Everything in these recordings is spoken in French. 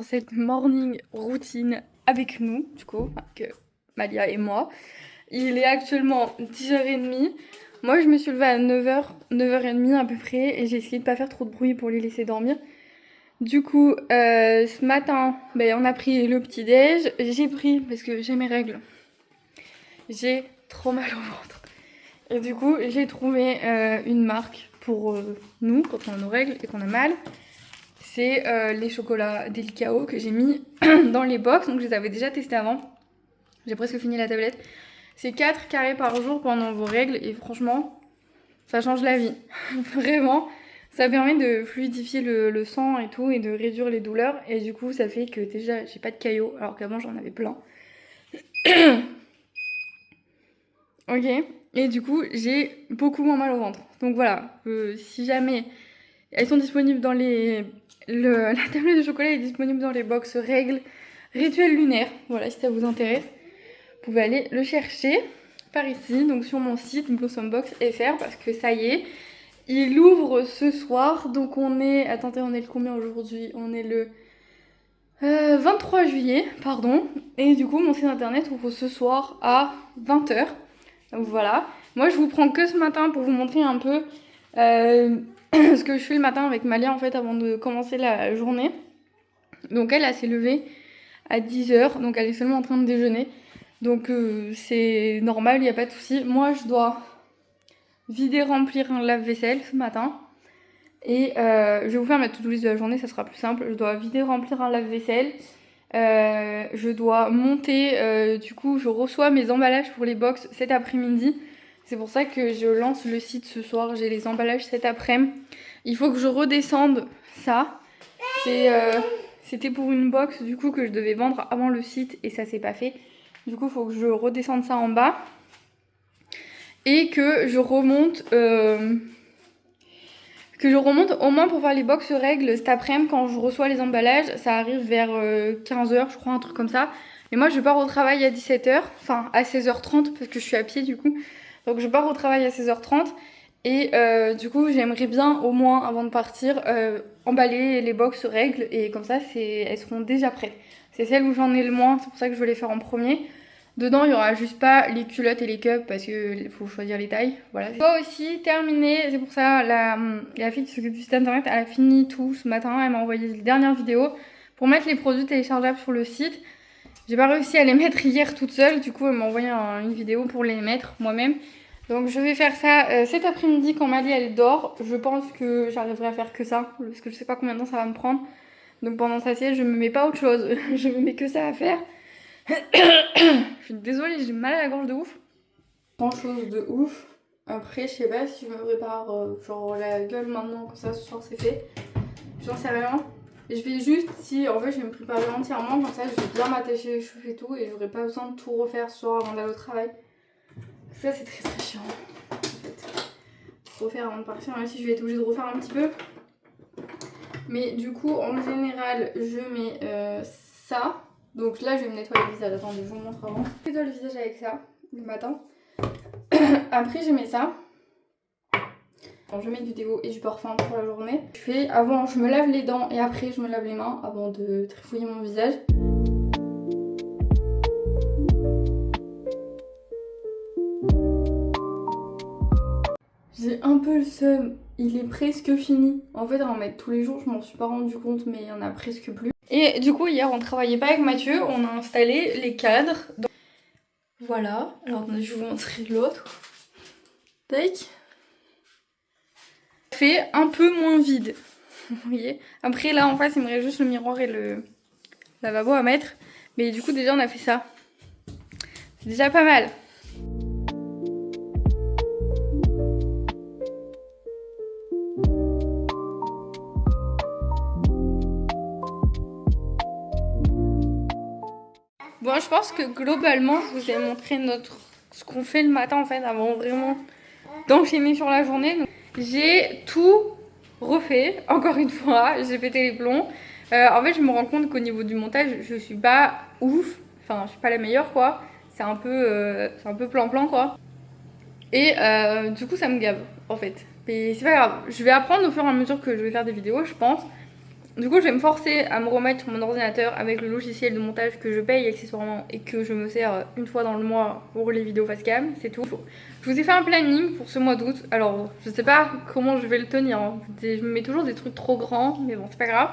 cette morning routine avec nous, du coup, avec Malia et moi. Il est actuellement 10h30. Moi, je me suis levée à 9h, 9h30 à peu près, et j'ai essayé de pas faire trop de bruit pour les laisser dormir. Du coup, ce matin, on a pris le petit-déj. J'ai pris, parce que j'ai mes règles, j'ai trop mal au ventre. Et du coup, j'ai trouvé une marque pour nous, quand on a nos règles et qu'on a mal. C'est les chocolats Delicao que j'ai mis dans les box, donc je les avais déjà testés avant. J'ai presque fini la tablette. C'est 4 carrés par jour pendant vos règles et franchement, ça change la vie. Vraiment, ça permet de fluidifier le sang et tout et de réduire les douleurs. Et du coup, ça fait que déjà, j'ai pas de caillots alors qu'avant, j'en avais plein. Ok, et du coup, j'ai beaucoup moins mal au ventre. Donc voilà, si jamais elles sont disponibles dans les... la tablette de chocolat est disponible dans les box règles rituel lunaire. Voilà, si ça vous intéresse, vous pouvez aller le chercher par ici, donc sur mon site blossombox.fr, parce que ça y est, il ouvre ce soir. Donc on est... Attendez, on est le combien aujourd'hui? On est le 23 juillet, pardon. Et du coup, mon site internet ouvre ce soir à 20h. Donc voilà. Moi, je vous prends que ce matin pour vous montrer un peu ce que je fais le matin avec Malia en fait avant de commencer la journée. Donc elle s'est levée à 10h, donc elle est seulement en train de déjeuner. Donc c'est normal, il n'y a pas de souci. Moi, je dois vider, remplir un lave-vaisselle ce matin. Et je vais vous faire ma to-do list de la journée, ça sera plus simple. Je dois vider, remplir un lave-vaisselle. Je dois monter, du coup je reçois mes emballages pour les box cet après-midi. C'est pour ça que je lance le site ce soir, j'ai les emballages cet après-midi. Il faut que je redescende ça. C'était pour une box du coup que je devais vendre avant le site et ça s'est pas fait. Du coup il faut que je redescende ça en bas. Et que je remonte... au moins pour faire les box règles cet après-midi quand je reçois les emballages. Ça arrive vers 15h, je crois, un truc comme ça. Mais moi, je pars au travail à 17h, enfin à 16h30 parce que je suis à pied du coup. Donc je pars au travail à 16h30 et du coup, j'aimerais bien au moins avant de partir emballer les box règles et comme ça, elles seront déjà prêtes. C'est celle où j'en ai le moins, c'est pour ça que je veux les faire en premier. Dedans, il n'y aura juste pas les culottes et les cups parce qu'il faut choisir les tailles. Voilà. C'est pas aussi terminé. C'est pour ça, la fille qui s'occupe du site internet, elle a fini tout ce matin. Elle m'a envoyé les dernières vidéos pour mettre les produits téléchargeables sur le site. J'ai pas réussi à les mettre hier toute seule. Du coup, elle m'a envoyé une vidéo pour les mettre moi-même. Donc, je vais faire ça cet après-midi quand Mali elle dort. Je pense que j'arriverai à faire que ça parce que je sais pas combien de temps ça va me prendre. Donc, pendant sa sieste, je me mets pas autre chose. Je me mets que ça à faire. Je suis désolée, j'ai mal à la gorge de ouf. Grand chose de ouf. Après, je sais pas si je me prépare genre la gueule maintenant, comme ça ce soir c'est fait. J'en sais rien. Je vais juste, si en fait je vais me préparer entièrement, comme ça je vais bien m'attacher les cheveux et tout, et j'aurai pas besoin de tout refaire ce soir avant d'aller au travail. Ça c'est très très chiant en fait. Refaire avant de partir, même si je vais être obligée de refaire un petit peu. Mais du coup, en général, je mets ça. Donc là, je vais me nettoyer le visage. Attendez, je vous montre avant. Je nettoie le visage avec ça, le matin. Après, je mets ça. Bon, je mets du déo et du parfum pour la journée. Je fais avant, je me lave les dents et après, je me lave les mains avant de trifouiller mon visage. J'ai un peu le seum. Il est presque fini. En fait, à en mettre tous les jours, je m'en suis pas rendu compte, mais il y en a presque plus. Et du coup, hier, on travaillait pas avec Mathieu. On a installé les cadres. Voilà. Alors, je vais vous montrer l'autre. Tac. Fait un peu moins vide. Vous voyez. Après, là, en face, il me reste juste le miroir et le lavabo à mettre. Mais du coup, déjà, on a fait ça. C'est déjà pas mal. Bon, je pense que globalement, je vous ai montré ce qu'on fait le matin en fait avant vraiment d'enchaîner sur la journée. J'ai tout refait, encore une fois, j'ai pété les plombs. En fait, je me rends compte qu'au niveau du montage, je suis pas ouf, enfin, je suis pas la meilleure quoi. C'est un peu plan-plan quoi. Et du coup, ça me gave en fait. Mais c'est pas grave, je vais apprendre au fur et à mesure que je vais faire des vidéos, je pense. Du coup, je vais me forcer à me remettre sur mon ordinateur avec le logiciel de montage que je paye accessoirement et que je me sers une fois dans le mois pour les vidéos face cam, c'est tout. Je vous ai fait un planning pour ce mois d'août. Alors, je sais pas comment je vais le tenir, hein. Je me mets toujours des trucs trop grands, mais bon, c'est pas grave.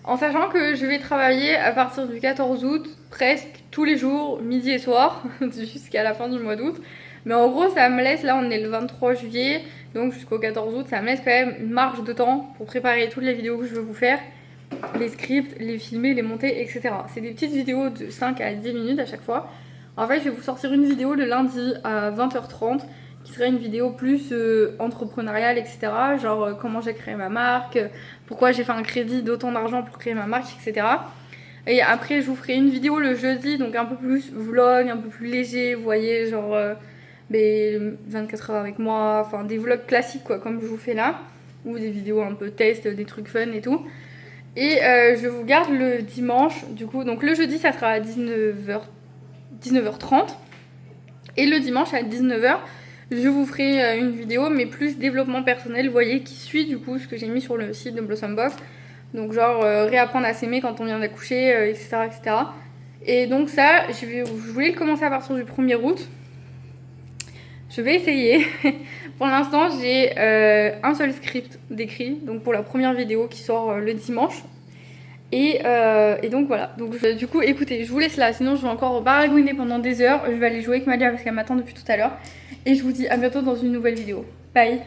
En sachant que je vais travailler à partir du 14 août, presque tous les jours, midi et soir, jusqu'à la fin du mois d'août. Mais en gros, ça me laisse, là on est le 23 juillet, donc jusqu'au 14 août, ça me laisse quand même une marge de temps pour préparer toutes les vidéos que je veux vous faire, les scripts, les filmer, les monter, etc. C'est des petites vidéos de 5 à 10 minutes à chaque fois. En fait, je vais vous sortir une vidéo le lundi à 20h30, qui serait une vidéo plus entrepreneuriale, etc. Genre comment j'ai créé ma marque, pourquoi j'ai fait un crédit d'autant d'argent pour créer ma marque, etc. Et après, je vous ferai une vidéo le jeudi, donc un peu plus vlog, un peu plus léger, vous voyez, genre 24 heures avec moi, enfin des vlogs classiques quoi, comme je vous fais là, ou des vidéos un peu test, des trucs fun et tout. Et je vous garde le dimanche, du coup, donc le jeudi ça sera à 19h30, et le dimanche à 19h, je vous ferai une vidéo, mais plus développement personnel, vous voyez, qui suit du coup ce que j'ai mis sur le site de Blossom Box. Donc genre réapprendre à s'aimer quand on vient d'accoucher, etc., etc. Et donc ça, je voulais le commencer à partir du 1er août. Je vais essayer. Pour l'instant, j'ai un seul script d'écrit, donc pour la première vidéo qui sort le dimanche. Et donc voilà. Donc du coup, écoutez, je vous laisse là, sinon je vais encore baragouiner pendant des heures. Je vais aller jouer avec Malia parce qu'elle m'attend depuis tout à l'heure. Et je vous dis à bientôt dans une nouvelle vidéo. Bye.